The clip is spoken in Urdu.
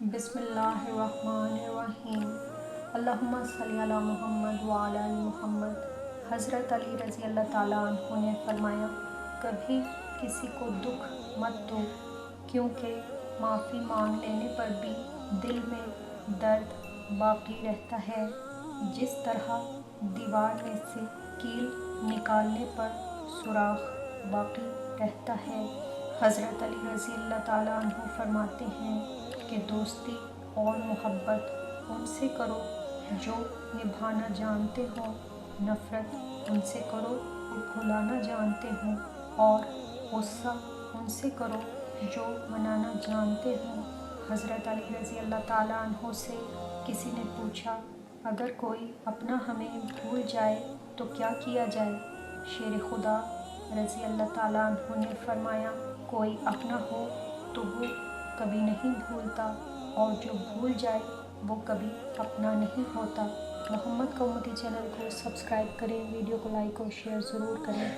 بسم اللہ الرحمن الرحیم۔ اللہم صلی علی محمد وعلی آل محمد۔ حضرت علی رضی اللہ تعالیٰ عنہ نے فرمایا، کبھی کسی کو دکھ مت دو، کیونکہ معافی مانگ لینے پر بھی دل میں درد باقی رہتا ہے، جس طرح دیوار میں سے کیل نکالنے پر سوراخ باقی رہتا ہے۔ حضرت علی رضی اللہ تعالیٰ عنہ فرماتے ہیں کہ دوستی اور محبت ان سے کرو جو نبھانا جانتے ہوں، نفرت ان سے کرو جو بھلانا جانتے ہوں، اور غصہ ان سے کرو جو منانا جانتے ہوں۔ حضرت علی رضی اللہ تعالیٰ عنہ سے کسی نے پوچھا، اگر کوئی اپنا ہمیں بھول جائے تو کیا کیا جائے؟ شیر خدا رضی اللہ تعالیٰ عنہ نے فرمایا، کوئی اپنا ہو تو وہ کبھی نہیں بھولتا، اور جو بھول جائے وہ کبھی اپنا نہیں ہوتا۔ محمد کا امتی چینل کو سبسکرائب کریں، ویڈیو کو لائک اور شیئر ضرور کریں۔